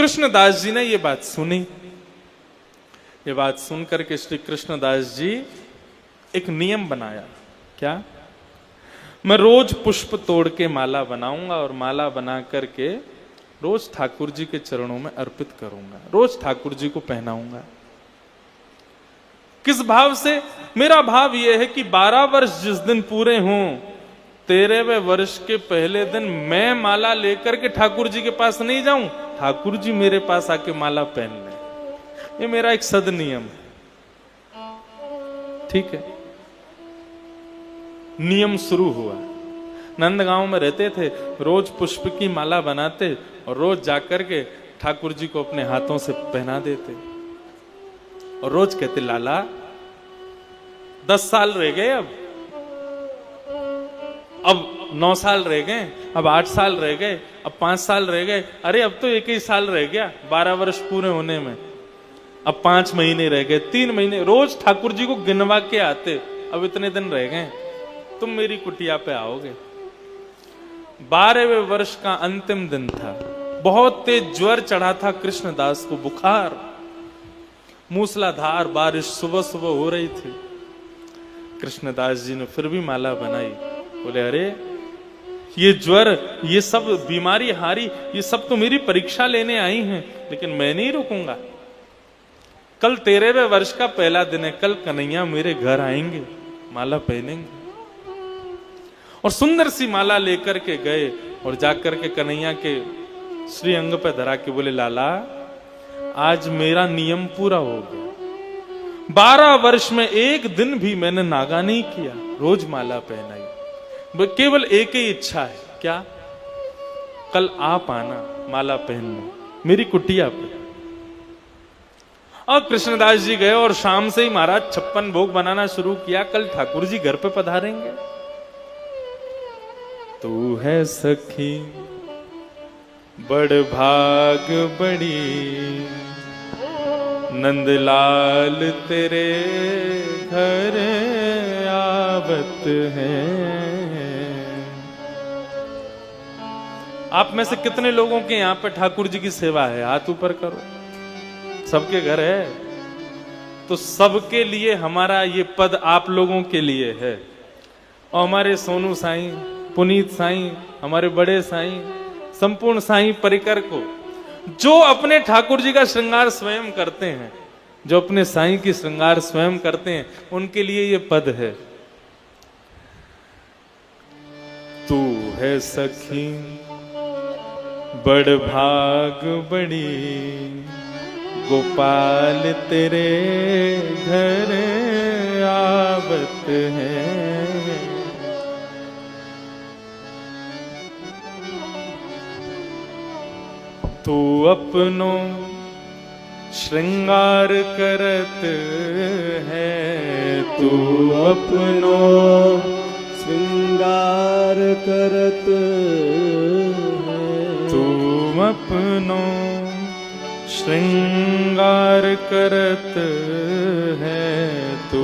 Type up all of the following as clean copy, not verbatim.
कृष्णदास जी ने ये बात सुनी। ये बात सुनकर के श्री कृष्णदास जी एक नियम बनाया। क्या? मैं रोज पुष्प तोड़ के माला बनाऊंगा और माला बना करके रोज ठाकुर जी के चरणों में अर्पित करूंगा, रोज ठाकुर जी को पहनाऊंगा। किस भाव से? मेरा भाव यह है कि 12 वर्ष जिस दिन पूरे हों, 13वें वर्ष के पहले दिन मैं माला लेकर के ठाकुर जी के पास नहीं जाऊं, ठाकुर जी मेरे पास आके माला पहन लें। ये मेरा एक सद नियम है। ठीक है। नियम शुरू हुआ। नंदगांव में रहते थे, रोज पुष्प की माला बनाते और रोज जाकर के ठाकुर जी को अपने हाथों से पहना देते और रोज कहते, लाला 10 साल रह गए, अब 9 साल रह गए, अब 8 साल रह गए, अब 5 साल रह गए, अरे अब तो 1 ही साल रह गया 12 वर्ष पूरे होने में, अब 5 महीने रह गए, 3 महीने। रोज ठाकुर जी को गिनवा के आते, अब इतने दिन रह गए, तुम मेरी कुटिया पे आओगे। 12वें वर्ष का अंतिम दिन था। बहुत तेज ज्वर चढ़ा था कृष्णदास को, बुखार, मूसलाधार बारिश सुबह सुबह हो रही थी। कृष्णदास जी ने फिर भी माला बनाई। बोले, अरे ये ज्वर, ये सब बीमारी हारी, ये सब तो मेरी परीक्षा लेने आई हैं, लेकिन मैं नहीं रुकूंगा। कल 13वें वर्ष का पहला दिन है, कल कन्हैया मेरे घर आएंगे, माला पहनेंगे। और सुंदर सी माला लेकर के गए और जाकर के कन्हैया के श्री अंग पे धरा के बोले, लाला आज मेरा नियम पूरा हो गया। 12 वर्ष में एक दिन भी मैंने नागा नहीं किया, रोज माला पहनाई। केवल एक ही इच्छा है। क्या? कल आप आना, माला पहनना मेरी कुटिया पे। और कृष्णदास जी गए और शाम से ही महाराज 56 भोग बनाना शुरू किया। कल ठाकुर जी घर पे पधारेंगे। तू है सखी बड़ भाग बड़ी, नंदलाल तेरे घर आवत है। आप में से कितने लोगों के यहां पे ठाकुर जी की सेवा है? हाथ ऊपर करो। सबके घर है। तो सबके लिए हमारा ये पद आप लोगों के लिए है। और हमारे सोनू साईं, पुनीत साईं, हमारे बड़े साईं, संपूर्ण साईं परिकर को, जो अपने ठाकुर जी का श्रृंगार स्वयं करते हैं, जो अपने साईं की श्रृंगार स्वयं करते हैं, उनके लिए ये पद है। तू है सखी बड़ भाग बड़ी, गोपाल तेरे घर आवत है। तू अपनो श्रृंगार करत है, तू अपनो श्रृंगार करत है, तू अपनो श्रृंगार करत है, तू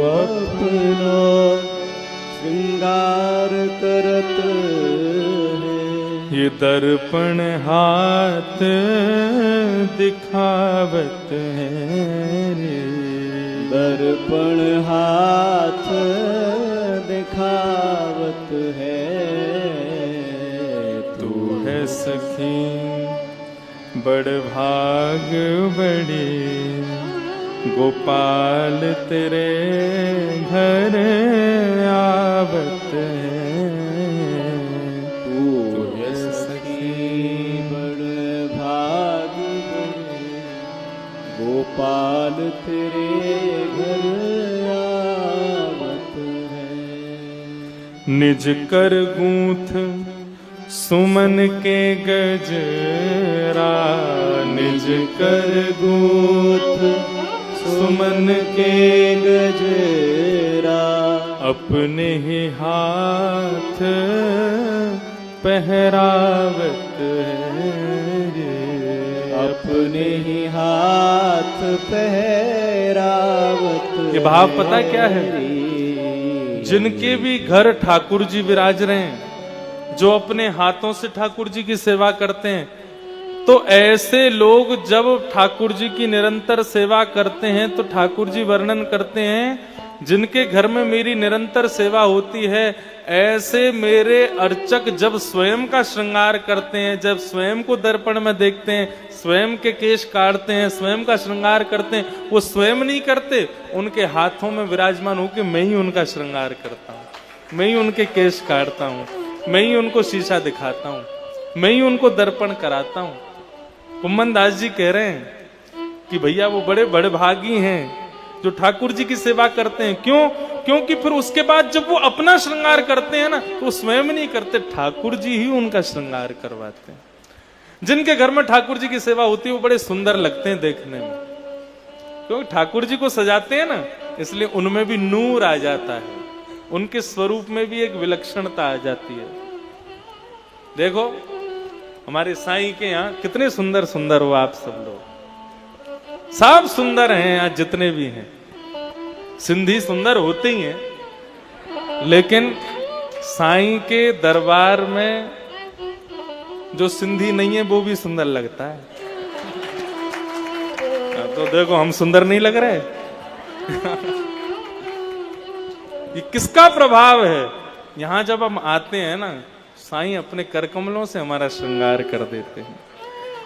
अपनो श्रृंगार करत है। ये दर्पण हाथ दिखावत है रे, दर्पण हाथ दिखावत है। तू है सखी बड़ भाग बड़ी, गोपाल तेरे घर आवत है। तू है सखी बड़ भाग बड़ी, गोपाल तेरे घर आवत है। निज कर गूंथ सुमन के गजरा, निज कर गूंथ सुमन के गजरा, अपने ही हाथ पहरावत है रे, अपने ही हाथ पहरावत। ये भाव पता क्या है? जिनके भी घर ठाकुर जी विराज रहे हैं, जो अपने हाथों से ठाकुर जी की सेवा करते हैं, तो ऐसे लोग जब ठाकुर जी की निरंतर सेवा करते हैं तो ठाकुर जी वर्णन करते हैं, जिनके घर में मेरी निरंतर सेवा होती है, ऐसे मेरे अर्चक जब स्वयं का श्रृंगार करते हैं, जब स्वयं को दर्पण में देखते हैं, स्वयं के केश काटते हैं, स्वयं का श्रृंगार करते हैं, वो स्वयं नहीं करते, उनके हाथों में विराजमान होकर मैं ही उनका श्रृंगार करता हूँ, मैं ही उनके केश काटता हूँ, मैं ही उनको शीशा दिखाता हूँ, मैं ही उनको दर्पण कराता हूँ। कुम्मन दास जी कह रहे हैं कि भैया वो बड़े बड़े भागी हैं जो ठाकुर जी की सेवा करते हैं। क्यों? क्योंकि फिर उसके बाद जब वो अपना श्रृंगार करते हैं ना, तो स्वयं नहीं करते, ठाकुर जी ही उनका श्रृंगार करवाते हैं। जिनके घर में ठाकुर जी की सेवा होती है वो बड़े सुंदर लगते हैं देखने में, क्योंकि ठाकुर जी को सजाते हैं ना, इसलिए उनमें भी नूर आ जाता है, उनके स्वरूप में भी एक विलक्षणता आ जाती है। देखो हमारे साईं के यहाँ कितने सुंदर सुंदर हो आप सब लोग, सब सुंदर हैं आज जितने भी हैं। सिंधी सुंदर होते ही हैं, लेकिन साईं के दरबार में जो सिंधी नहीं है वो भी सुंदर लगता है। तो देखो हम सुंदर नहीं लग रहे। ये किसका प्रभाव है? यहां जब हम आते हैं ना, साईं अपने कर कमलों से हमारा श्रृंगार कर देते हैं।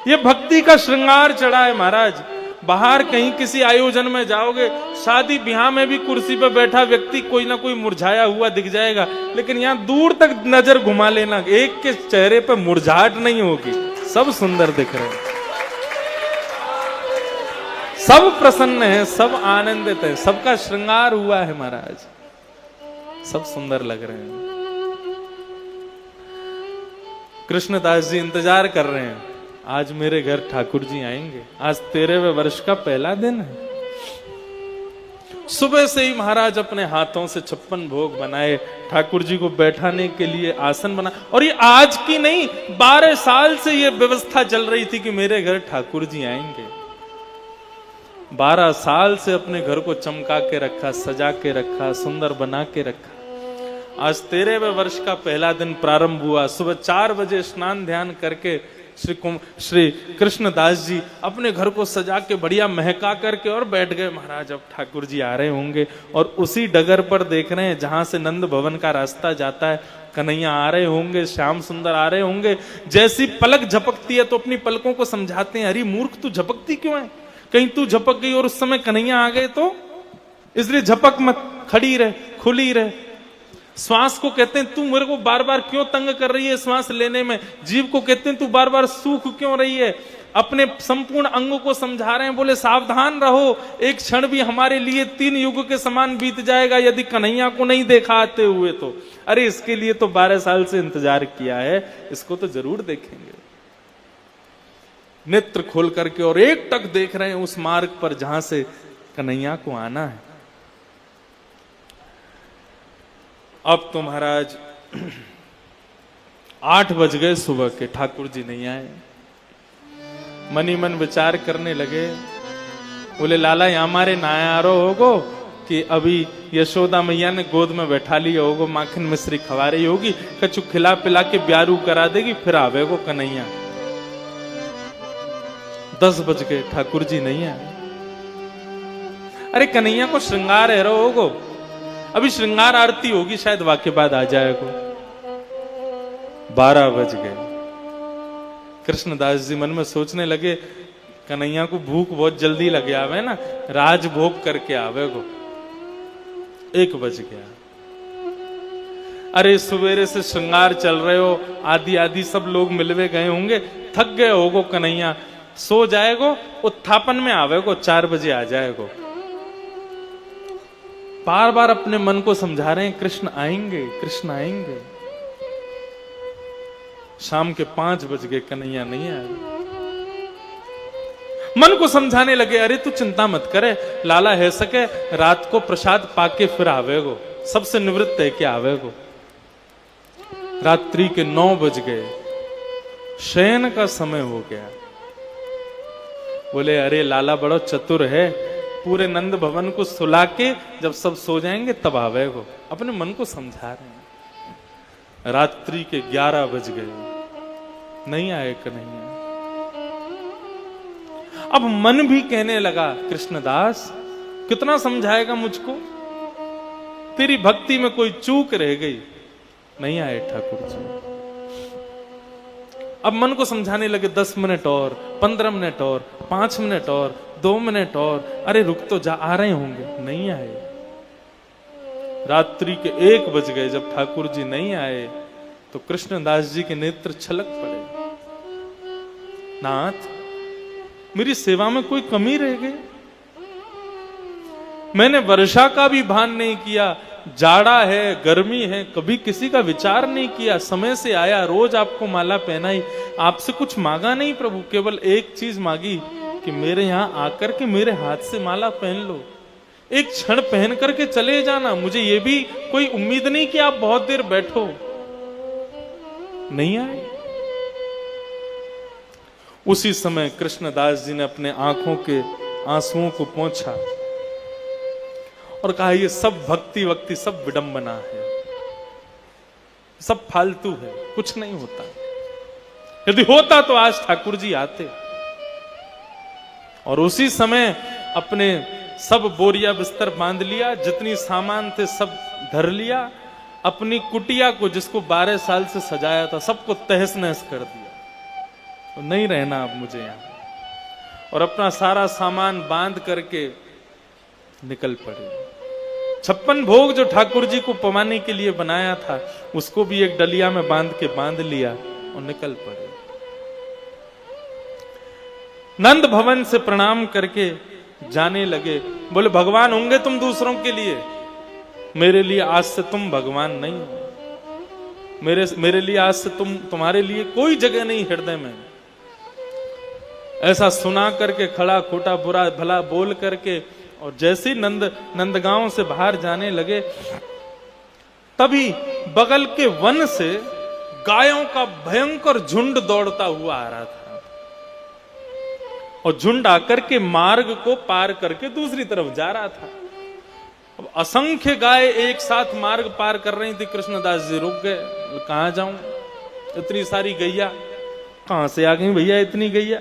ये भक्ति का श्रृंगार चढ़ा है महाराज। बाहर कहीं किसी आयोजन में जाओगे, शादी ब्याह में भी कुर्सी पर बैठा व्यक्ति कोई ना कोई मुरझाया हुआ दिख जाएगा, लेकिन यहाँ दूर तक नजर घुमा लेना, एक के चेहरे पर मुरझाहट नहीं होगी, सब सुंदर दिख रहे हैं, सब प्रसन्न है, सब आनंदित है, सबका श्रृंगार हुआ है महाराज, सब सुंदर लग रहे हैं। कृष्णदास जी इंतजार कर रहे हैं, आज मेरे घर ठाकुर जी आएंगे, आज 13वें वर्ष का पहला दिन है। सुबह से ही महाराज अपने हाथों से 56 भोग बनाए, ठाकुर जी को बैठाने के लिए आसन बना, और ये आज की नहीं 12 साल से ये व्यवस्था चल रही थी कि मेरे घर ठाकुर जी आएंगे। 12 साल से अपने घर को चमका के रखा, सजा के रखा, सुंदर बना के रखा। आज 13वें वर्ष का पहला दिन प्रारंभ हुआ। सुबह 4 बजे स्नान ध्यान करके श्री कृष्णदास जी अपने घर को सजा के बढ़िया महका करके और बैठ गए। महाराज अब ठाकुर जी आ रहे होंगे, और उसी डगर पर देख रहे हैं जहां से नंद भवन का रास्ता जाता है, कन्हैया आ रहे होंगे, श्याम सुंदर आ रहे होंगे। जैसी पलक झपकती है तो अपनी पलकों को समझाते हैं, अरे मूर्ख तू झपकती क्यों है, कहीं तू झपक गई और उस समय कन्हैया आ गए तो, इसलिए झपक मत, खड़ी रहे, खुली रहे। श्वास को कहते हैं तू मेरे को बार बार क्यों तंग कर रही है श्वास लेने में। जीव को कहते हैं तू बार बार सूख क्यों रही है। अपने संपूर्ण अंगों को समझा रहे हैं, बोले सावधान रहो, एक क्षण भी हमारे लिए 3 युग के समान बीत जाएगा यदि कन्हैया को नहीं देखा आते हुए तो। अरे इसके लिए तो 12 साल से इंतजार किया है, इसको तो जरूर देखेंगे। नेत्र खोल करके और एक टक देख रहे हैं उस मार्ग पर जहां से कन्हैया को आना है। अब तो महाराज 8 बज गए सुबह के, ठाकुर जी नहीं आए। मनी मन विचार करने लगे, बोले लाला यहाँ हमारे नायारो होगो कि अभी यशोदा मैया ने गोद में बैठा लिया होगो, माखन मिश्री खवा रही होगी, कछु खिला पिला के ब्यारू करा देगी, फिर आवेगो कन्हैया। 10 बज गए, ठाकुर जी नहीं आए। अरे कन्हैया को श्रृंगार है रो होगो, अभी श्रृंगार आरती होगी, शायद वाक्य बाद आ जाएगा। 12 बज गए। कृष्णदास जी मन में सोचने लगे, कन्हैया को भूख बहुत जल्दी लगे आवे ना, राज भोग करके आवेगो। 1 बज गया। अरे सवेरे से श्रृंगार चल रहे हो, आदि आदि सब लोग मिलवे गए होंगे, थक गए होगो कन्हैया, सो जाएगो, उत्थापन में आवेगो, 4 बजे आ जाएगो। बार बार अपने मन को समझा रहे हैं कृष्ण आएंगे, कृष्ण आएंगे। शाम के 5 बज गए, कन्हैया नहीं आए। मन को समझाने लगे, अरे तू चिंता मत करे, लाला है सके रात को प्रसाद पाके फिर आवेगो, सबसे निवृत्त है कि आवेगो। रात्रि के 9 बज गए, शयन का समय हो गया। बोले अरे लाला बड़ो चतुर है, पूरे नंद भवन को सुला के जब सब सो जाएंगे तब आवेगो। अपने मन को समझा रहे हैं। रात्रि के 11 बज गए, नहीं आए कन्हैया। अब मन भी कहने लगा, कृष्णदास कितना समझाएगा मुझको, तेरी भक्ति में कोई चूक रह गई। नहीं आए ठाकुर जी। अब मन को समझाने लगे 10 मिनट और, 15 मिनट और, 5 मिनट और, 2 मिनट और, अरे रुक तो जा, आ रहे होंगे। नहीं आए। रात्रि के 1 बज गए। जब ठाकुर जी नहीं आए तो कृष्णदास जी के नेत्र छलक पड़े। नाथ, मेरी सेवा में कोई कमी रह गई? मैंने वर्षा का भी भान नहीं किया, जाड़ा है, गर्मी है, कभी किसी का विचार नहीं किया। समय से आया, रोज आपको माला पहनाई, आपसे कुछ मांगा नहीं प्रभु, केवल एक चीज मांगी कि मेरे यहां आकर के मेरे हाथ से माला पहन लो, एक क्षण पहन करके चले जाना। मुझे ये भी कोई उम्मीद नहीं कि आप बहुत देर बैठो। नहीं आए। उसी समय कृष्णदास जी ने अपने आंखों के आंसुओं को पोंछा और कहा, ये सब भक्ति वक्ति सब विडंबना है, सब फालतू है, कुछ नहीं होता। यदि होता तो आज ठाकुर जी आते। और उसी समय अपने सब बोरिया बिस्तर बांध लिया, जितनी सामान थे सब धर लिया, अपनी कुटिया को जिसको 12 साल से सजाया था सबको तहस नहस कर दिया। तो नहीं रहना अब मुझे यहां। और अपना सारा सामान बांध करके निकल पड़े। 56 भोग जो ठाकुर जी को पवाने के लिए बनाया था उसको भी एक डलिया में बांध लिया और निकल पड़े। नंद भवन से प्रणाम करके जाने लगे। बोले, भगवान होंगे तुम दूसरों के लिए, मेरे लिए आज से तुम भगवान नहीं हो। मेरे लिए आज से तुम्हारे लिए कोई जगह नहीं हृदय में। ऐसा सुना करके खड़ा खोटा बुरा भला बोल करके और जैसे ही नंदगांव से बाहर जाने लगे, तभी बगल के वन से गायों का भयंकर झुंड दौड़ता हुआ आ रहा था। और झुंड आकर के मार्ग को पार करके दूसरी तरफ जा रहा था। अब असंख्य गाय एक साथ मार्ग पार कर रही थी। कृष्णदास जी रुक गए, कहां जाऊं, इतनी सारी गैया कहां से आ गई भैया, इतनी गैया।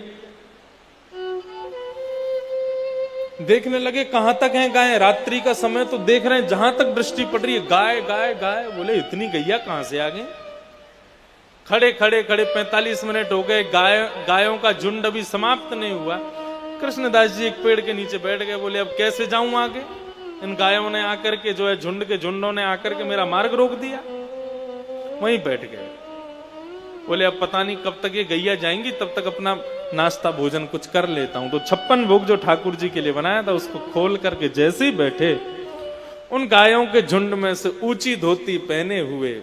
देखने लगे कहां तक हैं गाय, रात्रि का समय तो देख रहे हैं, जहां तक दृष्टि पड़ रही है गाय गाय गाय। बोले, इतनी गैया कहां से आ गई। खड़े 45 मिनट हो गए, गायों का झुंड अभी समाप्त नहीं हुआ। कृष्णदास जी एक पेड़ के नीचे बैठ गए। बोले, अब कैसे जाऊं आगे, इन गायों ने आकर के जो है झुंडों ने आकर के मेरा मार्ग रोक दिया। वहीं बैठ गए। बोले, अब पता नहीं कब तक ये गैया जाएंगी, तब तक अपना नाश्ता भोजन कुछ कर लेता हूं। तो 56 भोग जो ठाकुर जी के लिए बनाया था उसको खोल करके जैसे ही बैठे, उन गायों के झुंड में से ऊंची धोती पहने हुए,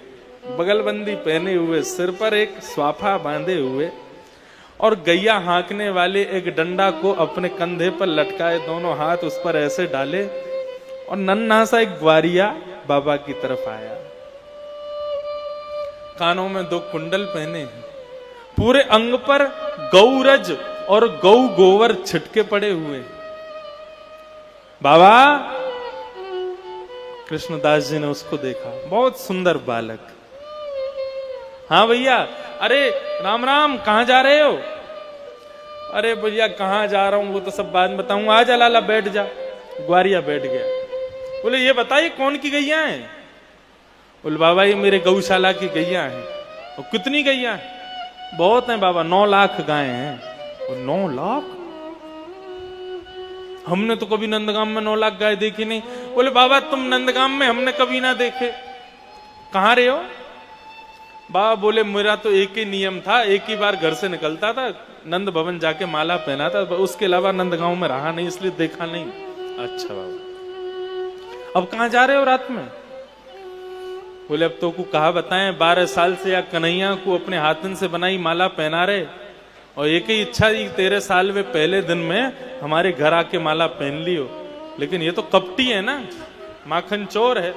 बगलबंदी पहने हुए, सिर पर एक स्वाफा बांधे हुए और गैया हाँकने वाले एक डंडा को अपने कंधे पर लटकाए, दोनों हाथ उस पर ऐसे डाले और नन्हा सा एक ग्वारिया बाबा की तरफ आया। कानों में 2 कुंडल पहने हैं, पूरे अंग पर गौरज और गौ गोवर छिटके पड़े हुए। बाबा, कृष्णदास जी ने उसको देखा, बहुत सुंदर बालक। हाँ भैया, अरे राम राम, कहां जा रहे हो। अरे भैया कहां जा रहा हूं वो तो सब बाद में बताऊंगा, आजा लाला बैठ जा। ग्वारिया बैठ गया। बोले, ये बताइए कौन की गैया है। बोले, बाबा ये मेरे गौशाला की गैया है। और कितनी गैया है। बहुत है बाबा, 9 लाख गाय हैं। और 9 लाख, हमने तो कभी नंदगाम में 9 लाख गाय देखी नहीं। बोले, बाबा तुम नंदगाम में, हमने कभी ना देखे। कहां रहे हो। बाबा बोले, मेरा तो एक ही नियम था, एक ही बार घर से निकलता था, नंद भवन जाके माला पहना था, उसके अलावा नंदगांव में रहा नहीं, इसलिए देखा नहीं। अच्छा बाबा, अब कहां जा रहे हो रात में। बोले, अब तो को कहा बताएं, 12 साल से या कन्हैया को अपने हाथन से बनाई माला पहना रहे, और एक ही इच्छा थी 13 साल में पहले दिन में हमारे घर आके माला पहन ली हो। लेकिन ये तो कपटी है ना, माखन चोर है।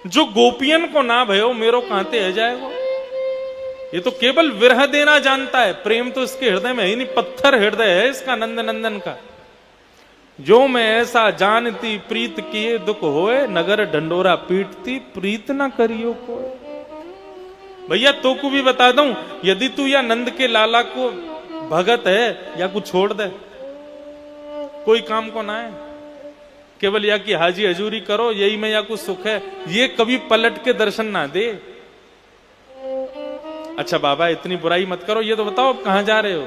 जो गोपियन को ना भयो मेरो कांते है जाएगा। ये तो केवल विरह देना जानता है, प्रेम तो इसके हृदय में ही नहीं, पत्थर हृदय है इसका नंद नंदन का। जो मैं ऐसा जानती प्रीत किए दुख होए, नगर ढंडोरा पीटती प्रीत ना करियो को। भैया तो को भी बता दूं, यदि तू या नंद के लाला को भगत है या कुछ छोड़ दे, कोई काम को ना है, केवल या कि हाजी हजूरी करो यही में या कुछ सुख है, ये कभी पलट के दर्शन ना दे। अच्छा बाबा इतनी बुराई मत करो, ये तो बताओ अब कहां जा रहे हो?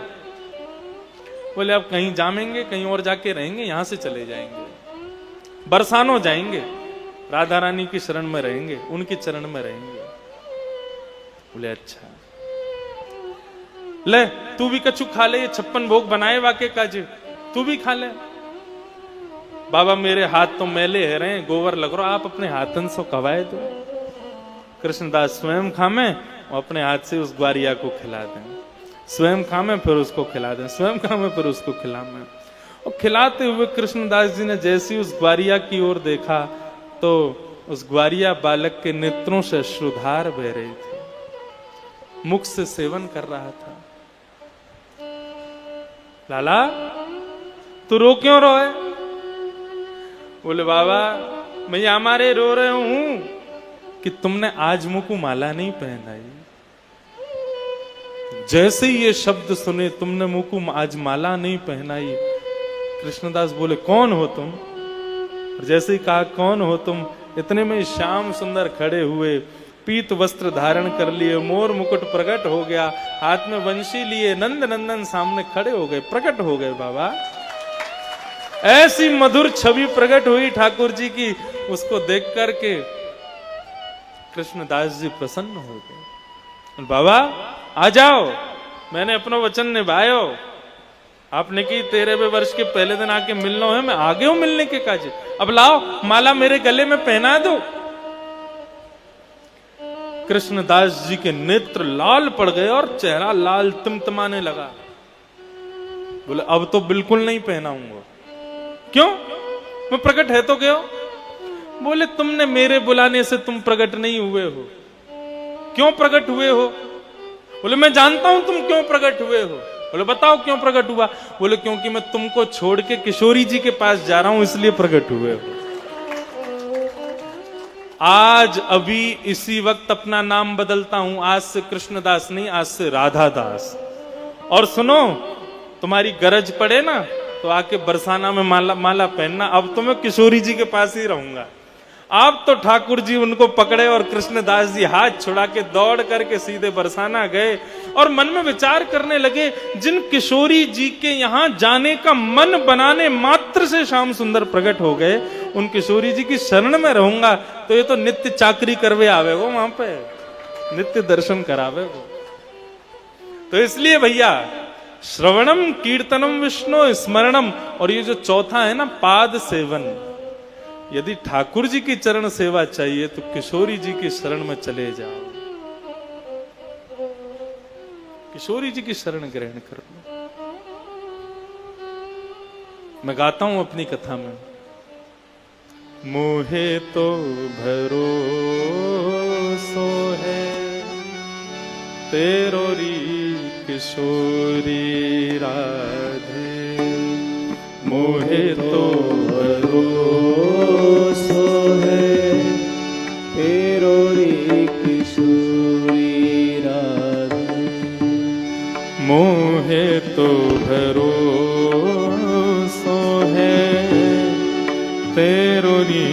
बोले अब कहीं जामेंगे, कहीं और जाके रहेंगे, यहां से चले जाएंगे, बरसानो जाएंगे, राधा रानी की शरण में रहेंगे, उनके चरण में रहेंगे। बोले अच्छा ले तू भी कछु खा ले, ये 56 भोग बनाए वाके काजे, तू भी खा ले। बाबा मेरे हाथ तो मैले है रहे, गोबर लग रहा, आप अपने हाथन से कवाए दो। कृष्णदास स्वयं खामे और अपने हाथ से उस ग्वारिया को खिला दें, स्वयं खामे फिर उसको खिला दें, स्वयं खामे फिर उसको खिलामे। और खिलाते हुए कृष्णदास जी ने जैसी उस ग्वारिया की ओर देखा तो उस ग्वारिया बालक के नेत्रों से अश्रुधार बह रही थी, मुख से सेवन कर रहा था। लाला तू रो क्यों रोए? बोले बाबा मैं हमारे रो रहे हूं कि तुमने आज मुझको माला नहीं पहनाई। जैसे ही ये शब्द सुने तुमने मुझको आज माला नहीं पहनाई। कृष्णदास बोले कौन हो तुम? जैसे ही कहा कौन हो तुम, इतने में श्याम सुंदर खड़े हुए, पीत वस्त्र धारण कर लिए, मोर मुकुट प्रकट हो गया, हाथ में वंशी लिए, नंद नंदन सामने खड़े हो गए, प्रकट हो गए। बाबा ऐसी मधुर छवि प्रकट हुई ठाकुर जी की, उसको देख करके कृष्णदास जी प्रसन्न हो गए। बाबा आ जाओ, मैंने अपना वचन निभायो, आपने की 13वें वर्ष के पहले दिन आके मिलना है, मैं आगे हूं मिलने के काज, अब लाओ माला मेरे गले में पहना दो। कृष्णदास जी के नेत्र लाल पड़ गए और चेहरा लाल तिमतिमाने लगा। बोले अब तो बिल्कुल नहीं पहनाऊंगा। क्यों? मैं प्रकट है तो क्यों? बोले तुमने मेरे बुलाने से तुम प्रकट नहीं हुए हो। क्यों प्रकट हुए हो? बोले मैं जानता हूं तुम क्यों प्रकट हुए हो। बोले बताओ क्यों प्रकट हुआ? बोले क्योंकि मैं तुमको छोड़ के किशोरी जी के पास जा रहा हूं, इसलिए प्रकट हुए हो। आज अभी इसी वक्त अपना नाम बदलता हूं, आज से कृष्णदास नहीं, आज से राधादास। और सुनो, तुम्हारी गरज पड़े ना तो आके बरसाना में माला पहनना, अब तो मैं किशोरी जी के पास ही रहूंगा। आप तो ठाकुर जी उनको पकड़े और कृष्णदास जी हाथ छुड़ा के दौड़ करके सीधे बरसाना गए और मन में विचार करने लगे, जिन किशोरी जी के यहां जाने का मन बनाने मात्र से श्याम सुंदर प्रकट हो गए, उन किशोरी जी की शरण में रहूंगा तो ये तो नित्य चाकरी करवे आवे वो, वहां पे नित्य दर्शन करावे वो। तो इसलिए भैया श्रवणम कीर्तनम विष्णु स्मरणम, और ये जो चौथा है ना पाद सेवन, यदि ठाकुर जी की चरण सेवा चाहिए तो किशोरी जी की शरण में चले जाओ, किशोरी जी की शरण ग्रहण कर लो। मैं गाता हूं अपनी कथा में, मोहे तो भरोसो है तेरो री किशोरी राधे, मोहे तो भरोसो है तेरो री किशोरी राधे, मोहे तो भरोसो है तेरो री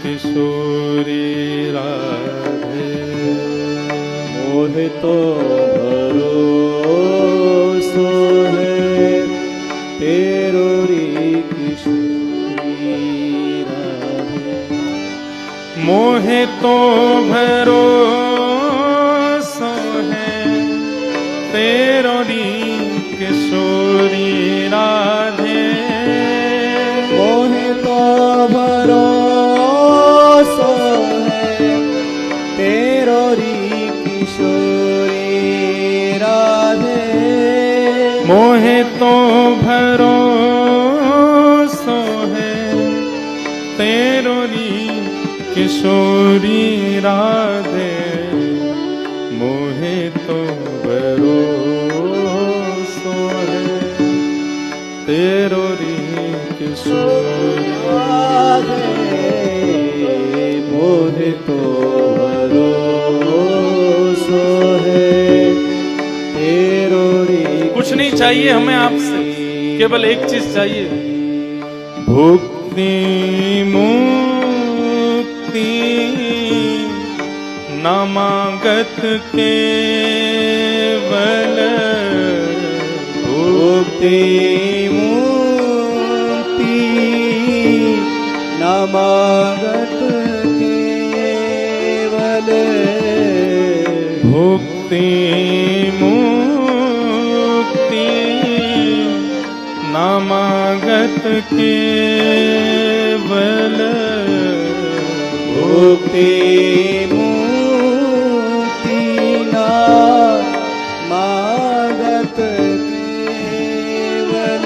किशोरी राधे, मोहे तो भरोसो है तेरो री किशोरी राधे, मोहे तो भरोसो है तेरो री किशोरी राधे, मोहे तो भरोसो है तेरो री किशोरी राधे, मोहे तो भरोसो है तेरो री किशोरी राधे, मोहे तो भरोसो है तेरो री किशोरी राधे, मोहे तो भरोसो है तेरो री कुछ नहीं चाहिए। चाहिए हमें आपसे, केवल एक चीज चाहिए, भुक्ति मुक्ति नामागत केवल, भुक्ति मुक्ति नामागत केवल, भुक्ति मुक्ति नामागत केवल, भुक्ति मुक्ति नामागत केवल,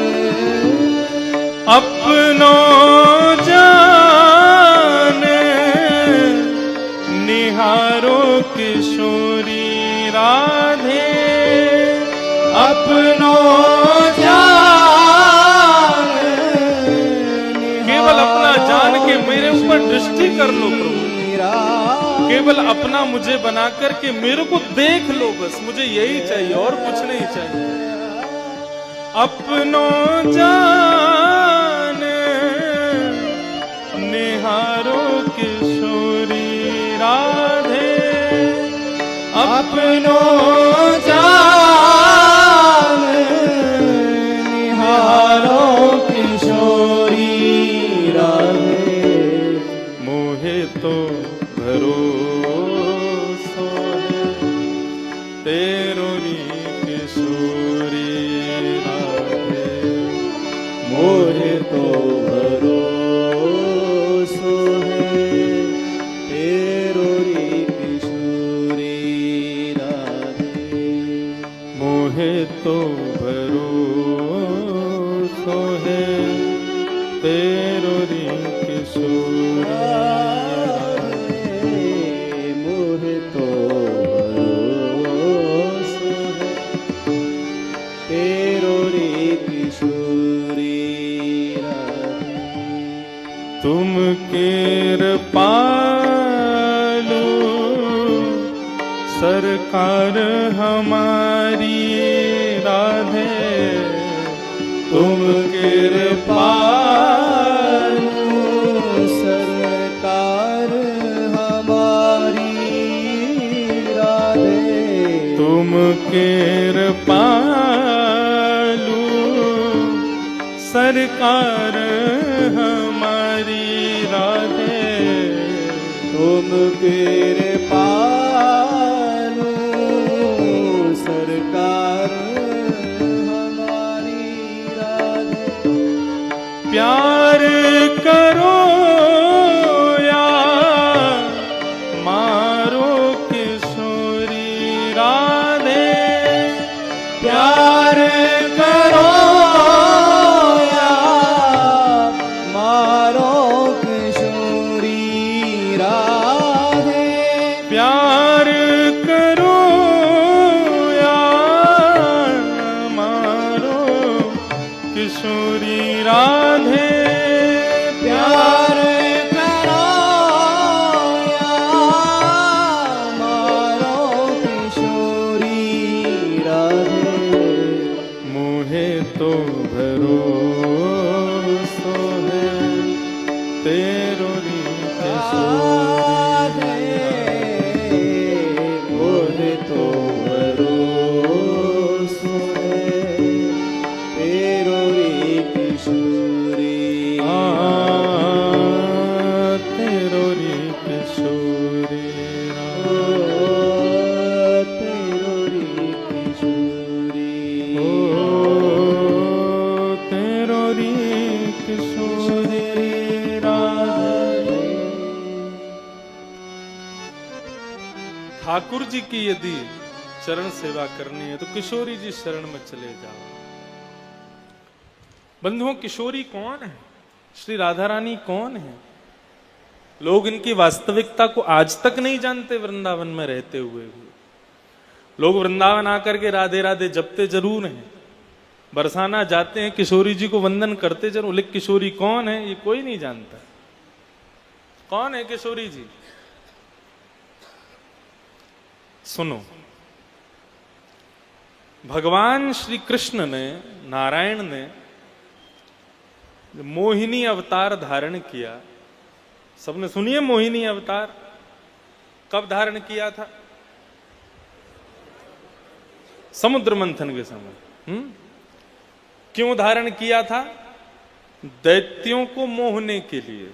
अपनो जान निहारो किशोरी राधे, अपनो जान केवल अपना जान के मेरे ऊपर दृष्टि कर लो प्रभु, केवल अपना मुझे बना करके मेरे को देख लो, बस मुझे यही चाहिए और कुछ नहीं चाहिए। अपनो जान निहारो किशोरी राधे, अपनो जान निहारो किशोरी राधे, मोहे तो भरोसो है तेरो री किशोरी राधे, मोहे तो भरोसो है तेरो री किशोरी राधे, मोहे तो भरोसो है तेरो री किशोरी राधे, मोहे तो भरोसो है तेरो री किशोरी राधे, तुम कृपालु सरकार हमारी राधे, तुम कृपालु सरकार हमारी राधे, तुम कृपालु सरकार हमारी राधे, तुम कृपालु सरकार हमारी राधे, प्यार करो या मारो किशोरी राधे, प्यार करो या मारो किशोरी राधे, प्यार करो या मारो किशोरी राधे, प्यार करो या मारो किशोरी राधे, मोहे तो भरोसो है तेरो री किशोरी मोहे तो भरोसो है तेरो री किशोरी तेरो री किशोरी तेरो री किशोरी तेरो री किशोरी राधे। ठाकुर जी की यदि चरण सेवा करनी है तो किशोरी जी शरण में चले जाओ। बंधुओं, किशोरी कौन है? श्री राधा रानी कौन है? लोग इनकी वास्तविकता को आज तक नहीं जानते, वृंदावन में रहते हुए भी। लोग वृंदावन आकर के राधे राधे जपते जरूर हैं, बरसाना जाते हैं, किशोरी जी को वंदन करते जरूर, लेकिन किशोरी कौन है ये कोई नहीं जानता। कौन है किशोरी जी? सुनो, भगवान श्री कृष्ण ने, नारायण ने मोहिनी अवतार धारण किया। सबने सुनिए मोहिनी अवतार कब धारण किया था? समुद्र मंथन के समय। क्यों धारण किया था? दैत्यों को मोहने के लिए।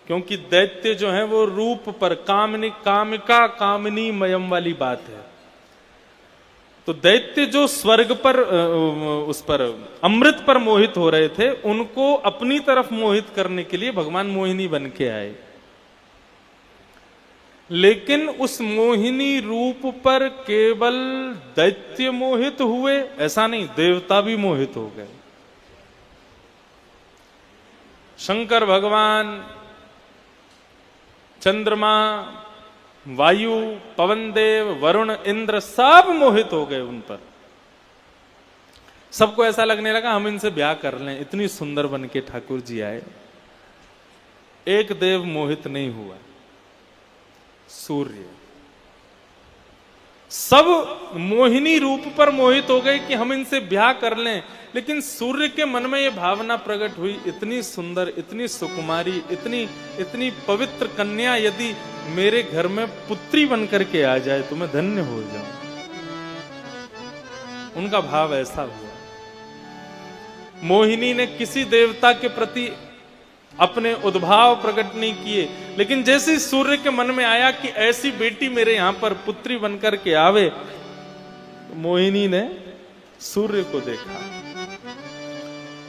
क्योंकि दैत्य जो है वो रूप पर कामिका कामिनी मयम वाली बात है। तो दैत्य जो स्वर्ग पर उस पर अमृत पर मोहित हो रहे थे, उनको अपनी तरफ मोहित करने के लिए भगवान मोहिनी बन के आए। लेकिन उस मोहिनी रूप पर केवल दैत्य मोहित हुए ऐसा नहीं, देवता भी मोहित हो गए। शंकर भगवान, चंद्रमा, वायु, पवन देव, वरुण, इंद्र सब मोहित हो गए उन पर। सबको ऐसा लगने लगा हम इनसे ब्याह कर लें, इतनी सुंदर बन के ठाकुर जी आए। एक देव मोहित नहीं हुआ, सूर्य। सब मोहिनी रूप पर मोहित हो गए कि हम इनसे ब्याह कर लें, लेकिन सूर्य के मन में यह भावना प्रकट हुई, इतनी सुंदर, इतनी सुकुमारी, इतनी पवित्र कन्या यदि मेरे घर में पुत्री बनकर के आ जाए तो मैं धन्य हो जाऊं। उनका भाव ऐसा हुआ। मोहिनी ने किसी देवता के प्रति अपने उद्भाव प्रकट नहीं किए, लेकिन जैसे सूर्य के मन में आया कि ऐसी बेटी मेरे यहां पर पुत्री बनकर के आवे, मोहिनी ने सूर्य को देखा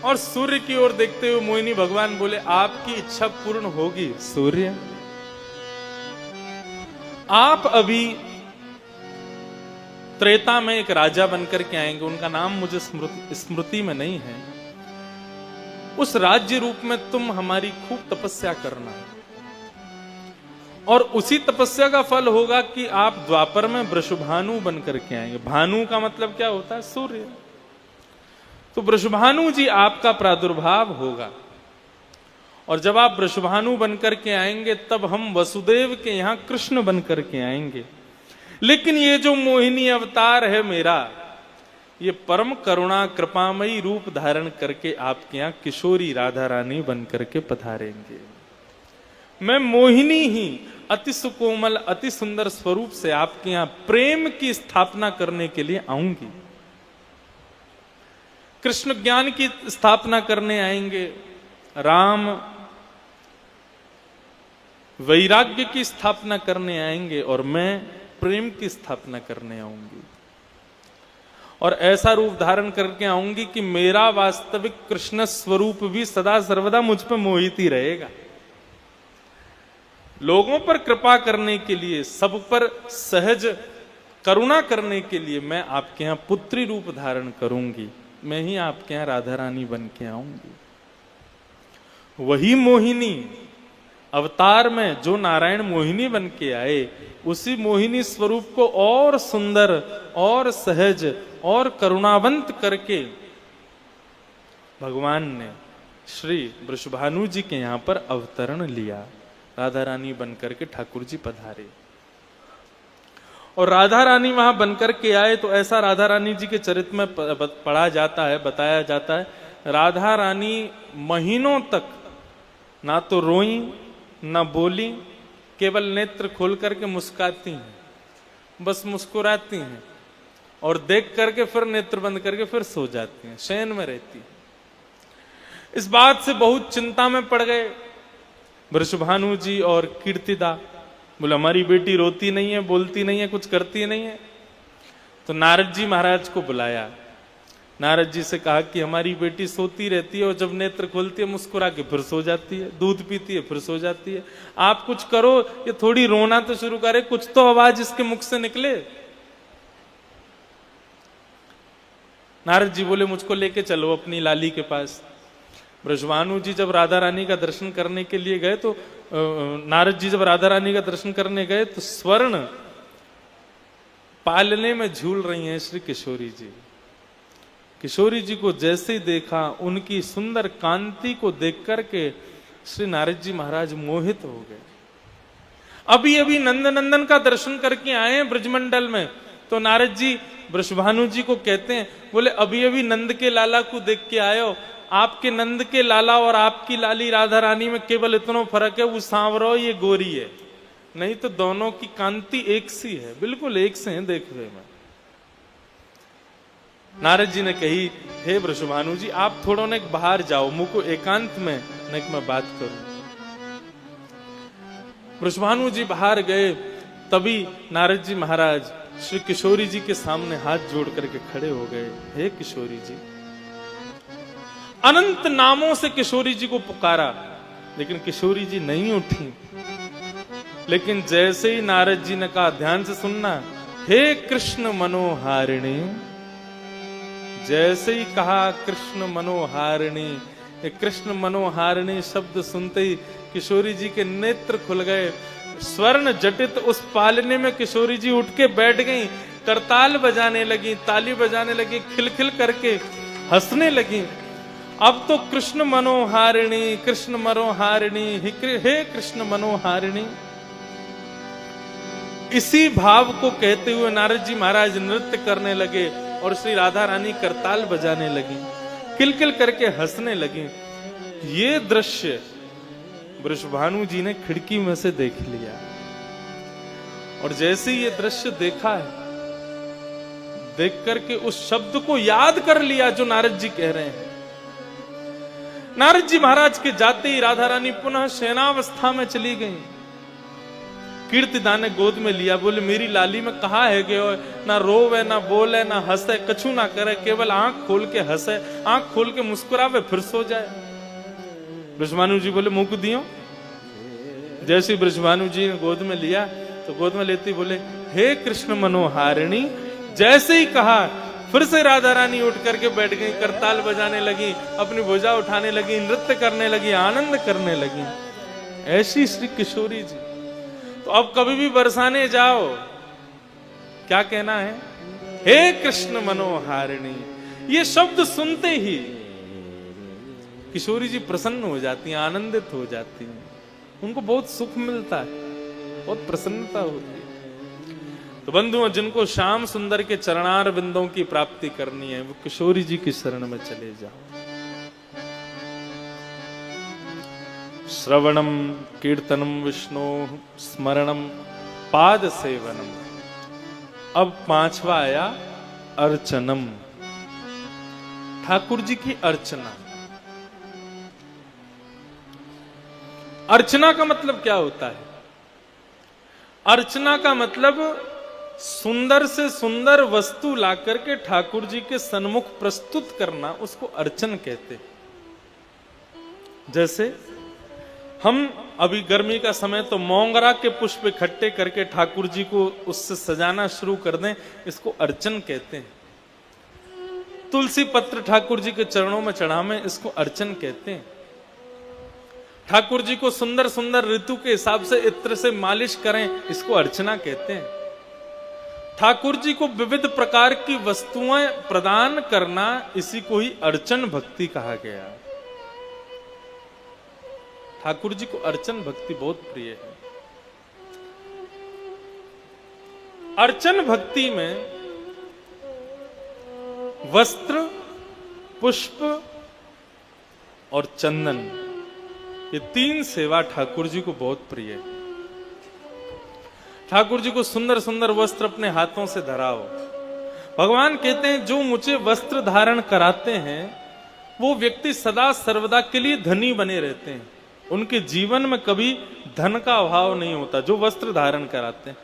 और सूर्य की ओर देखते हुए मोहिनी भगवान बोले, आपकी इच्छा पूर्ण होगी सूर्य। आप अभी त्रेता में एक राजा बनकर के आएंगे, उनका नाम मुझे स्मृति में नहीं है। उस राज्य रूप में तुम हमारी खूब तपस्या करना, और उसी तपस्या का फल होगा कि आप द्वापर में वृषभानु बनकर के आएंगे। भानु का मतलब क्या होता है? सूर्य। तो वृषभानु जी आपका प्रादुर्भाव होगा, और जब आप वृषभानु बनकर के आएंगे तब हम वसुदेव के यहां कृष्ण बनकर के आएंगे। लेकिन ये जो मोहिनी अवतार है मेरा, ये परम करुणा कृपामयी रूप धारण करके आपके यहां किशोरी राधा रानी बनकर के पधारेंगे। मैं मोहिनी ही अति सुकोमल, अति सुंदर स्वरूप से आपके यहां प्रेम की स्थापना करने के लिए आऊंगी। कृष्ण ज्ञान की स्थापना करने आएंगे, राम वैराग्य की स्थापना करने आएंगे, और मैं प्रेम की स्थापना करने आऊंगी। और ऐसा रूप धारण करके आऊंगी कि मेरा वास्तविक कृष्ण स्वरूप भी सदा सर्वदा मुझ पर मोहित ही रहेगा। लोगों पर कृपा करने के लिए, सब पर सहज करुणा करने के लिए मैं आपके यहां पुत्री रूप धारण करूंगी। मैं ही आपके यहां राधा रानी बन के आऊंगी। वही मोहिनी अवतार में जो नारायण मोहिनी बन के आए, उसी मोहिनी स्वरूप को और सुंदर और सहज और करुणावंत करके भगवान ने श्री वृषभानु जी के यहां पर अवतरण लिया। राधा रानी बनकर के ठाकुर जी पधारे, और राधा रानी वहां बनकर के आए तो ऐसा राधा रानी जी के चरित्र में पढ़ा जाता है, बताया जाता है, राधा रानी महीनों तक ना तो रोई ना बोली, केवल नेत्र खोल करके मुस्कुराती हैं, बस मुस्कुराती हैं और देख करके फिर नेत्र बंद करके फिर सो जाती हैं, शयन में रहती हैं। इस बात से बहुत चिंता में पड़ गए वृषभानु जी और कीर्तिदा। बोले हमारी बेटी रोती नहीं है, बोलती नहीं है, कुछ करती नहीं है। तो नारद जी महाराज को बुलाया, नारद जी से कहा कि हमारी बेटी सोती रहती है और जब नेत्र खोलती है मुस्कुरा के फिर सो जाती है, दूध पीती है फिर सो जाती है। आप कुछ करो, ये थोड़ी रोना तो शुरू करे, कुछ तो आवाज इसके मुख से निकले। नारद जी बोले मुझको लेके चलो अपनी लाली के पास। वृषभानु जी जब राधा रानी का दर्शन करने के लिए गए तो नारद जी जब राधा रानी का दर्शन करने गए तो स्वर्ण पालने में झूल रही हैं श्री किशोरी जी। किशोरी जी को जैसे ही देखा, उनकी सुंदर कांति को देख करके श्री नारद जी महाराज मोहित हो गए। अभी अभी नंद नंदन का दर्शन करके आए हैं ब्रजमंडल में, तो नारद जी वृषभानु जी को कहते हैं, बोले अभी अभी नंद के लाला को देख के आयो, आपके नंद के लाला और आपकी लाली राधा रानी में केवल इतना फर्क है, वो सांवरो ये गोरी है, नहीं तो दोनों की कांति एक सी है, बिल्कुल एक से हैं देखने में। नारद जी ने कही, हे वृषभानु जी आप थोड़ा ने बाहर जाओ, मुझको एकांत में न मैं बात करूं। वृषभानु जी बाहर गए, तभी नारद जी महाराज श्री किशोरी जी के सामने हाथ जोड़ करके खड़े हो गए। हे किशोरी जी, अनंत नामों से किशोरी जी को पुकारा, लेकिन किशोरी जी नहीं उठी। लेकिन जैसे ही नारद जी ने कहा, ध्यान से सुनना, हे कृष्ण मनोहारिणी, जैसे ही कहा कृष्ण मनोहारिणी, कृष्ण मनोहारिणी शब्द सुनते ही किशोरी जी के नेत्र खुल गए। स्वर्ण जटित उस पालने में किशोरी जी उठ के बैठ गईं, करताल बजाने लगी, ताली बजाने लगी, खिलखिल करके हंसने लगी। अब तो कृष्ण मनोहारिणी, कृष्ण मनोहारिणी, हे कृष्ण मनोहारिणी, इसी भाव को कहते हुए नारद जी महाराज नृत्य करने लगे और श्री राधा रानी करताल बजाने लगी, किलकिल करके हंसने लगी। ये दृश्य वृषभानु जी ने खिड़की में से देख लिया, और जैसे ये दृश्य देखा है, देख करके उस शब्द को याद कर लिया जो नारद जी कह रहे हैं। नारद जी महाराज के जाते ही राधा रानी पुनः शयनावस्था में चली गई। कीर्तिदा ने गोद में लिया, बोले मेरी लाली में कहा है गयो, ना रोवे ना बोले ना हंसे, कछु ना करे, केवल आंख खोल के हंसे, आंख खोल के मुस्कुरावे फिर सो जाए। वृषभानु जी बोले मुंह को दियो। जैसे वृषभानु जी ने गोद में लिया तो गोद में लेती बोले, हे कृष्ण मनोहारिणी, जैसे ही कहा फिर से राधा रानी उठ करके बैठ गई, करताल बजाने लगी, अपनी भुजा उठाने लगी, नृत्य करने लगी, आनंद करने लगी। ऐसी श्री किशोरी जी। तो अब कभी भी बरसाने जाओ, क्या कहना है, हे कृष्ण मनोहारिणी। ये शब्द सुनते ही किशोरी जी प्रसन्न हो जाती हैं, आनंदित हो जाती हैं, उनको बहुत सुख मिलता है, बहुत प्रसन्नता होती है। तो बंधुओं, जिनको श्याम सुंदर के चरणार बिंदों की प्राप्ति करनी है, वो किशोरी जी की शरण में चले जाओ। श्रवणम कीर्तनम विष्णु स्मरणम पाद सेवनम। अब पांचवा आया अर्चनम, ठाकुर जी की अर्चना। अर्चना का मतलब क्या होता है? अर्चना का मतलब सुंदर से सुंदर वस्तु ला करके ठाकुर जी के सन्मुख प्रस्तुत करना, उसको अर्चन कहते हैं। जैसे हम अभी गर्मी का समय तो मोंगरा के पुष्प इकट्ठे करके ठाकुर जी को उससे सजाना शुरू कर दें, इसको अर्चन कहते हैं। तुलसी पत्र ठाकुर जी के चरणों में चढ़ावें, इसको अर्चन कहते हैं। ठाकुर जी को सुंदर सुंदर ऋतु के हिसाब से इत्र से मालिश करें, इसको अर्चना कहते हैं। ठाकुर जी को विविध प्रकार की वस्तुएं प्रदान करना, इसी को ही अर्चन भक्ति कहा गया। ठाकुर जी को अर्चन भक्ति बहुत प्रिय है। अर्चन भक्ति में वस्त्र, पुष्प और चंदन, ये तीन सेवा ठाकुर जी को बहुत प्रिय है। ठाकुर जी को सुंदर सुंदर वस्त्र अपने हाथों से धराओ। भगवान कहते हैं, जो मुझे वस्त्र धारण कराते हैं वो व्यक्ति सदा सर्वदा के लिए धनी बने रहते हैं, उनके जीवन में कभी धन का अभाव नहीं होता। जो वस्त्र धारण कराते हैं,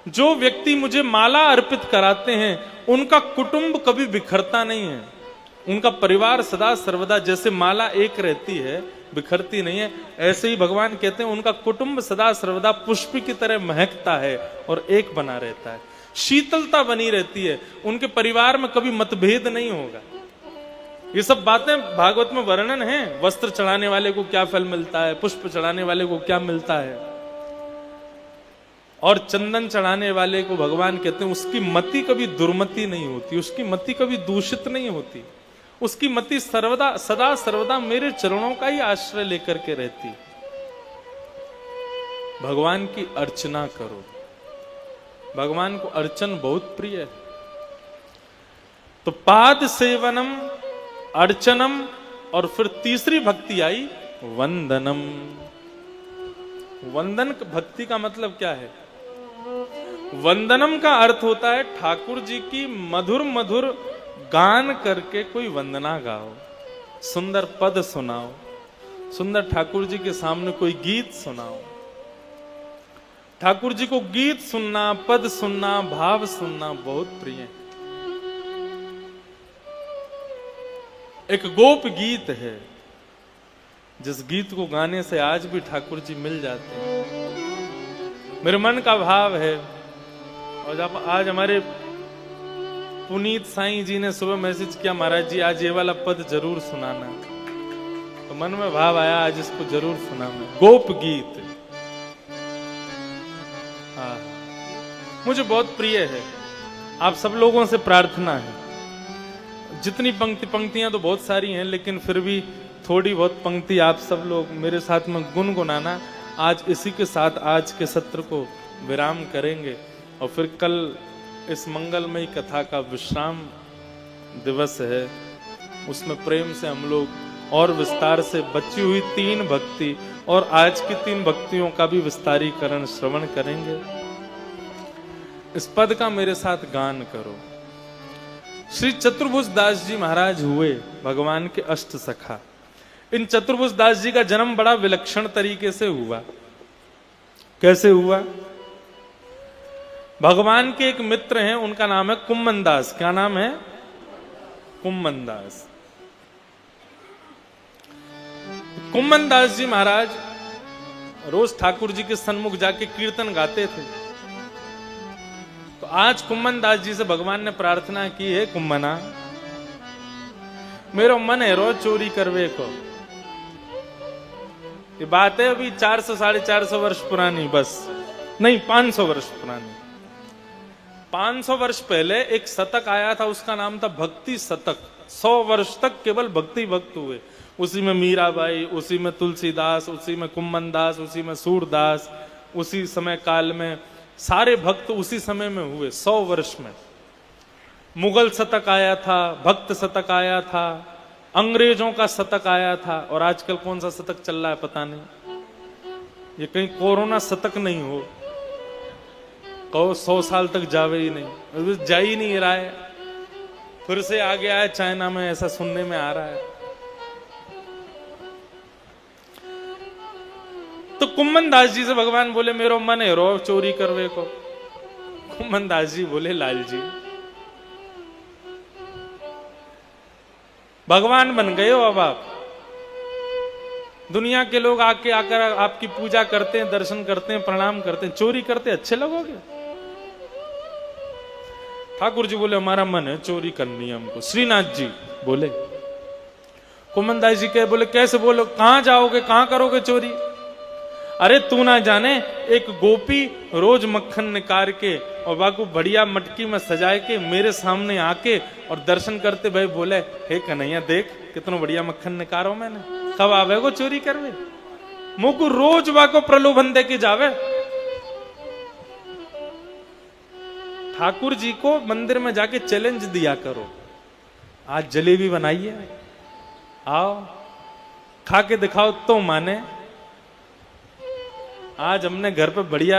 जो व्यक्ति मुझे माला अर्पित कराते हैं, उनका कुटुंब कभी बिखरता नहीं है, उनका परिवार सदा सर्वदा, जैसे माला एक रहती है बिखरती नहीं है, ऐसे ही भगवान कहते हैं उनका कुटुंब सदा सर्वदा पुष्प की तरह महकता है और एक बना रहता है, शीतलता बनी रहती है, उनके परिवार में कभी मतभेद नहीं होगा। ये सब बातें भागवत में वर्णन है। वस्त्र चढ़ाने वाले को क्या फल मिलता है, पुष्प चढ़ाने वाले को क्या मिलता है, और चंदन चढ़ाने वाले को भगवान कहते हैं उसकी मति कभी दुर्मति नहीं होती, उसकी मति कभी दूषित नहीं होती, उसकी मति सर्वदा सदा सर्वदा मेरे चरणों का ही आश्रय लेकर के रहती। भगवान की अर्चना करो। भगवान को अर्चन बहुत प्रिय है। तो पाद सेवनम, अर्चनम, और फिर तीसरी भक्ति आई वंदनम। वंदन भक्ति का मतलब क्या है? वंदनम का अर्थ होता है ठाकुर जी की मधुर मधुर गान करके कोई वंदना गाओ, सुंदर पद सुनाओ, सुंदर ठाकुर जी के सामने कोई गीत सुनाओ। ठाकुर जी को गीत सुनना, पद सुनना, भाव सुनना बहुत प्रिय है। एक गोप गीत है जिस गीत को गाने से आज भी ठाकुर जी मिल जाते हैं। मेरे मन का भाव है, और जब आज हमारे पुनीत साईं जी ने सुबह मैसेज किया, महाराज जी आज ये वाला पद जरूर सुनाना, तो मन में भाव आया आज इसको जरूर सुना मैं। गोप गीत हाँ मुझे बहुत प्रिय है। आप सब लोगों से प्रार्थना है, जितनी पंक्तियां तो बहुत सारी हैं, लेकिन फिर भी थोड़ी बहुत पंक्ति आप सब लोग मेरे साथ में गुनगुनाना। आज इसी के साथ आज के सत्र को विराम करेंगे, और फिर कल इस मंगलमयी कथा का विश्राम दिवस है, उसमें प्रेम से हम लोग और विस्तार से बची हुई 3 भक्ति और आज की 3 भक्तियों का भी विस्तारीकरण श्रवण करेंगे। इस पद का मेरे साथ गान करो। श्री चतुर्भुज दास जी महाराज हुए भगवान के अष्ट सखा। इन चतुर्भुज दास जी का जन्म बड़ा विलक्षण तरीके से हुआ। कैसे हुआ? भगवान के एक मित्र हैं, उनका नाम है कुम्मन दास। क्या नाम है? कुम्मन दास। कुम्मन दास जी महाराज रोज ठाकुर जी के सन्मुख जाके कीर्तन गाते थे। तो आज कुम्मन दास जी से भगवान ने प्रार्थना की है, कुम्मना मेरो मन है रोज चोरी करवे को। ये बात है अभी 400 450 वर्ष पुरानी, बस नहीं 500 वर्ष पुरानी। 500 वर्ष पहले एक शतक आया था, उसका नाम था भक्ति शतक। 100 वर्ष तक केवल भक्ति भक्त हुए। उसी में मीराबाई, उसी में तुलसीदास, उसी में कुम्मन दास, उसी में सूरदास, उसी समय काल में सारे भक्त उसी समय में हुए। 100 वर्ष में मुगल शतक आया था, भक्त शतक आया था, अंग्रेजों का शतक आया था, और आजकल कौन सा शतक चल रहा है पता नहीं। ये कहीं कोरोना शतक नहीं हो, कहो 100 साल तक जावे ही नहीं, जा ही नहीं रहा है। फिर से आ गया है चाइना में, ऐसा सुनने में आ रहा है। तो कुम्मन दास जी से भगवान बोले मेरो मन है रो चोरी करवे को। कुम्मन दास जी बोले लाल जी भगवान बन गए हो अब आप। दुनिया के लोग आके आकर आपकी पूजा करते हैं, दर्शन करते हैं, प्रणाम करते हैं, चोरी करते अच्छे लगोगे? ठाकुर जी बोले हमारा मन है चोरी करनी है हमको। श्रीनाथ जी बोले, कुम्मन दास जी कहे बोले कैसे? बोलो कहां जाओगे, कहां करोगे चोरी? अरे तू ना जाने, एक गोपी रोज मक्खन निकाल के और बाको बढ़िया मटकी में सजाए के मेरे सामने आके और दर्शन करते भाई बोले हे कन्हैया देख कितना बढ़िया मक्खन निकालो मैंने, कब आवे को चोरी करवे? मुको रोज बाको प्रलोभन दे के जावे। ठाकुर जी को मंदिर में जाके चैलेंज दिया करो, आज जलेबी बनाइए, आओ खा के दिखाओ तो माने। आज हमने घर पे बढ़िया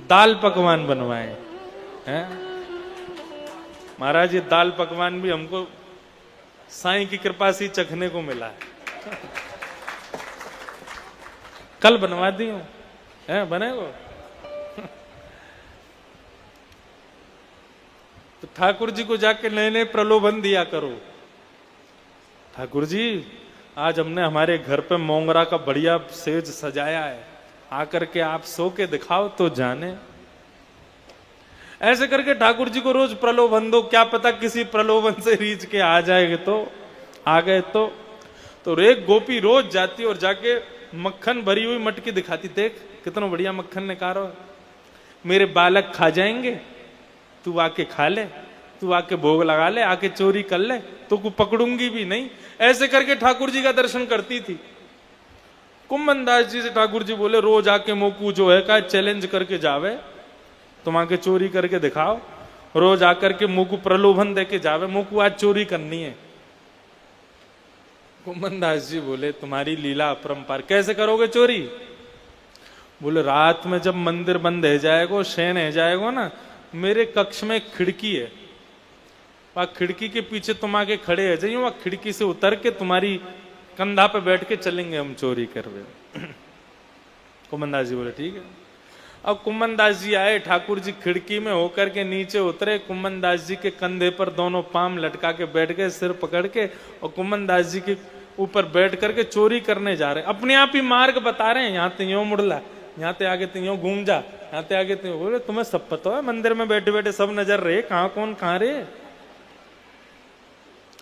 दाल पकवान बनवाए हैं महाराज। ये दाल पकवान भी हमको साईं की कृपा से चखने को मिला है। कल बनवा दी हूं, है बनेगो। तो ठाकुर जी को जाके नए नए प्रलोभन दिया करो। ठाकुर जी आज हमने हमारे घर पे मोंगरा का बढ़िया सेज सजाया है, आकर के आप सो के दिखाओ तो जाने। ऐसे करके ठाकुर जी को रोज प्रलोभन दो, क्या पता किसी प्रलोभन से रीझ के आ जाएगा तो आ गए तो एक गोपी रोज जाती और जाके मक्खन भरी हुई मटकी दिखाती, देख कितना बढ़िया मक्खन निकालो, मेरे बालक खा जाएंगे, तू आके खा ले, तू आके भोग लगा ले, आके चोरी कर ले, तो को पकड़ूंगी भी नहीं। ऐसे करके ठाकुर जी का दर्शन करती थी। कुम्मन दास जी से ठाकुर जी बोले रोज आके मोकू जो है का चैलेंज करके जावे, तुम आके चोरी करके दिखाओ, रोज आकर के मुंह को प्रलोभन दे के जावे, मुंह को आज चोरी करनी है। कुंभनदास जी बोले तुम्हारी लीला अपरंपार, कैसे करोगे चोरी? बोले रात में जब मंदिर बंद है जाएगा, शयन है जाएगा ना, मेरे कक्ष में एक खिड़की है, वहां खिड़की के पीछे तुम आके खड़े है जाइए, वहां खिड़की से उतर के तुम्हारी कंधा पे बैठ के चलेंगे हम चोरी करवे। कुंभनदास जी बोले ठीक है। अब कुंभनदास जी आए, ठाकुर जी खिड़की में होकर के नीचे उतरे, कुंभनदास जी के कंधे पर दोनों पाम लटका के बैठ गए, सिर पकड़ के, और कुंभनदास जी के ऊपर बैठ करके चोरी करने जा रहे हैं। अपने आप ही मार्ग बता रहे हैं, यहाँ ते यो मुड़ला, यहाँ ते आगे ते यो घूम जा, यहाँ ते आगे ते। बोले तुम्हें सब पता है, मंदिर में बैठे बैठे सब नजर रहे, कहाँ कौन कहाँ रे।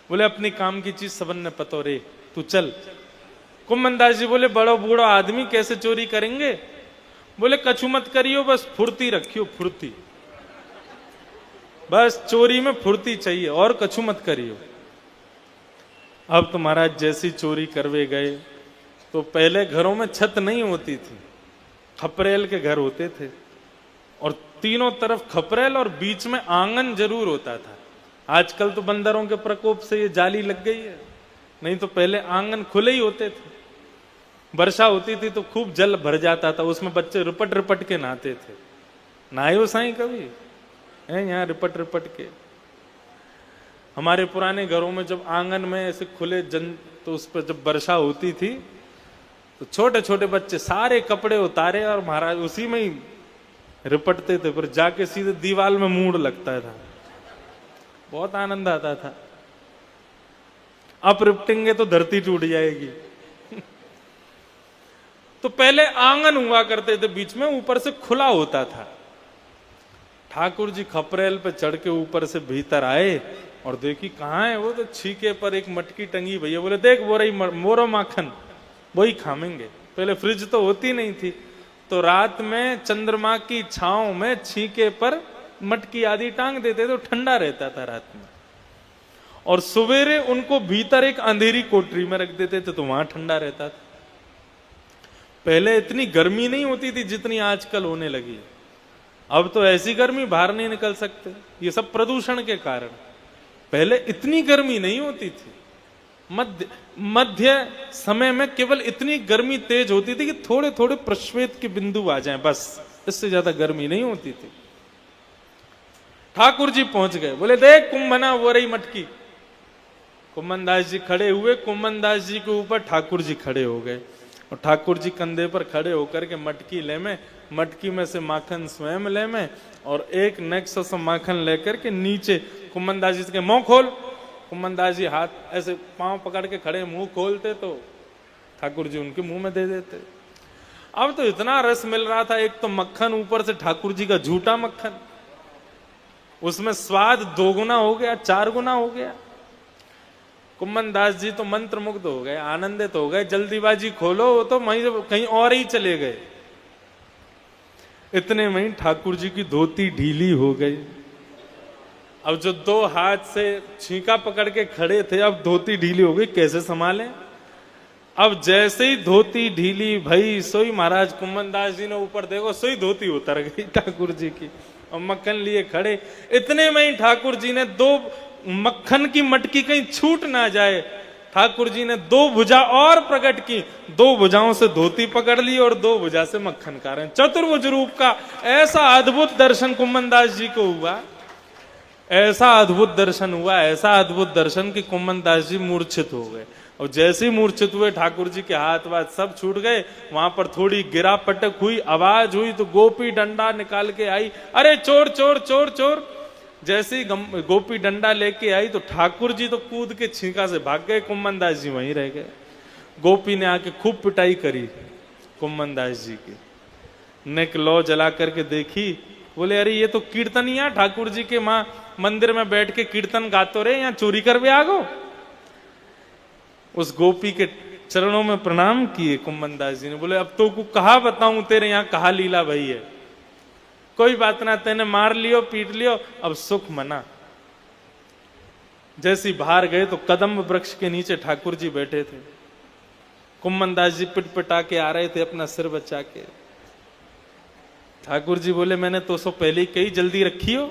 बोले अपनी काम की चीज सबन ने पतो रे, तू चल। कुंभनदास जी बोले बड़ो बूढ़ो आदमी कैसे चोरी करेंगे? बोले कछु मत करियो, बस फुर्ती रखियो, फुर्ती, बस चोरी में फुर्ती चाहिए, और कछु मत करियो। अब तो महाराज जैसी चोरी करवे गए, तो पहले घरों में छत नहीं होती थी, खपरेल के घर होते थे, और तीनों तरफ खपरेल और बीच में आंगन जरूर होता था। आजकल तो बंदरों के प्रकोप से ये जाली लग गई है, नहीं तो पहले आंगन खुले ही होते थे। वर्षा होती थी तो खूब जल भर जाता था, उसमें बच्चे रिपट रिपट के नहाते थे। नहाए हो साईं कभी? है यहाँ रिपट रिपट के। हमारे पुराने घरों में जब आंगन में ऐसे खुले जन, तो उस पर जब वर्षा होती थी तो छोटे छोटे बच्चे सारे कपड़े उतारे और महाराज उसी में ही रिपटते थे, फिर जाके सीधे दीवार में मूड लगता था, बहुत आनंद आता था। अब रिपटेंगे तो धरती टूट जाएगी। तो पहले आंगन हुआ करते थे, बीच में ऊपर से खुला होता था। ठाकुर जी खपरेल पे चढ़ के ऊपर से भीतर आए और देखी कहाँ है वो, तो छीके पर एक मटकी टंगी भैया। बोले देख वो रही मोरो माखन, वही खामेंगे। पहले फ्रिज तो होती नहीं थी, तो रात में चंद्रमा की छांव में छीके पर मटकी आदि टांग देते, तो ठंडा रहता था रात में। और सवेरे उनको भीतर एक अंधेरी कोठरी में रख देते थे, तो वहां ठंडा रहता था। पहले इतनी गर्मी नहीं होती थी जितनी आजकल होने लगी। अब तो ऐसी गर्मी बाहर नहीं निकल सकते, ये सब प्रदूषण के कारण। पहले इतनी गर्मी नहीं होती थी, मध्य समय में केवल इतनी गर्मी तेज होती थी कि थोड़े थोड़े प्रश्वेत के बिंदु आ जाएं, बस, इससे ज्यादा गर्मी नहीं होती थी। ठाकुर जी पहुंच गए, बोले देख कुंभना वो रही मटकी। कुंभनदास जी खड़े हुए, कुंभनदास जी के ऊपर ठाकुर जी खड़े हो गए, और ठाकुर जी कंधे पर खड़े होकर के मटकी ले में, मटकी में से माखन स्वयं ले में, और एक नेक्स्ट से माखन लेकर के नीचे कुंभनदास जी के मुंह खोल। कुंभनदास जी हाथ ऐसे पांव पकड़ के खड़े, मुंह खोलते तो ठाकुर जी उनके मुंह में दे देते। अब तो इतना रस मिल रहा था, एक तो मक्खन, ऊपर से ठाकुर जी का झूठा मक्खन, उसमें स्वाद 2 गुना हो गया, 4 गुना हो गया। कुंभनदास जी तो मंत्र मुग्ध हो गए, आनंदित हो गए, जल्दीबाजी खोलो, वो तो कहीं और ही चले गए। इतने में ही ठाकुर जी की धोती ढीली हो गई। अब जो 2 हाथ से छींका पकड़ के खड़े थे, अब धोती ढीली हो गई, कैसे संभालें? अब जैसे ही धोती ढीली भई, सोई महाराज कुंभनदास जी ने ऊपर देखो, सोई धोती उतर गई ठाकुर जी की, और मक्खन लिए खड़े। इतने में ही ठाकुर जी ने 2 मक्खन की मटकी कहीं छूट ना जाए, ठाकुर जी ने 2 भुजा और प्रकट की, 2 भुजाओं से धोती पकड़ ली और 2 भुजा से मक्खन खा रहे हैं। चतुर्भुज रूप का ऐसा अद्भुत दर्शन कुंभनदास जी को हुआ, ऐसा अद्भुत दर्शन हुआ, ऐसा अद्भुत दर्शन कि कुंभनदास जी मूर्छित हो गए। और जैसे ही मूर्छित हुए, ठाकुर जी के हाथ वाथ सब छूट गए। वहां पर थोड़ी गिरा पटक हुई, आवाज हुई, तो गोपी डंडा निकाल के आई, अरे चोर चोर चोर चोर। जैसे ही गोपी डंडा लेके आई तो ठाकुर जी तो कूद के छींका से भाग गए, कुंभनदास जी वहीं रह गए। गोपी ने आके खूब पिटाई करी कुंभनदास जी की, नेक लो जला करके देखी, बोले अरे ये तो कीर्तनिया, ठाकुर जी के माँ मंदिर में बैठ के कीर्तन गातो रहे, यहाँ चोरी कर भी आगो। उस गोपी के चरणों में प्रणाम किए कुंभनदास जी ने, बोले अब तो को कहा बताऊं, तेरे यहाँ कहा लीला भई है, कोई बात ना, तेने मार लियो पीट लियो, अब सुख मना। जैसी बाहर गए तो कदम वृक्ष के नीचे ठाकुर जी बैठे थे। कुंभनदास जी पिटपिटा के आ रहे थे, अपना सिर बचा के। ठाकुर जी बोले मैंने तो सो पहले ही कही, जल्दी रखी हो,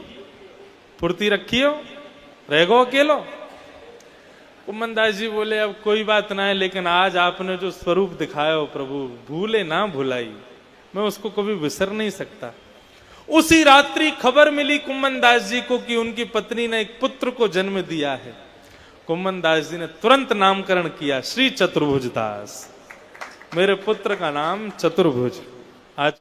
फुर्ती रखी हो, रह गो अकेलो। कुम्मन दास जी बोले अब कोई बात ना है, लेकिन आज आपने जो स्वरूप दिखाया हो प्रभु, भूले ना भुलाई, मैं उसको कभी विसर नहीं सकता। उसी रात्रि खबर मिली कुम्मन दास जी को कि उनकी पत्नी ने एक पुत्र को जन्म दिया है। कुम्मन दास जी ने तुरंत नामकरण किया, श्री चतुर्भुज दास। मेरे पुत्र का नाम चतुर्भुज। आज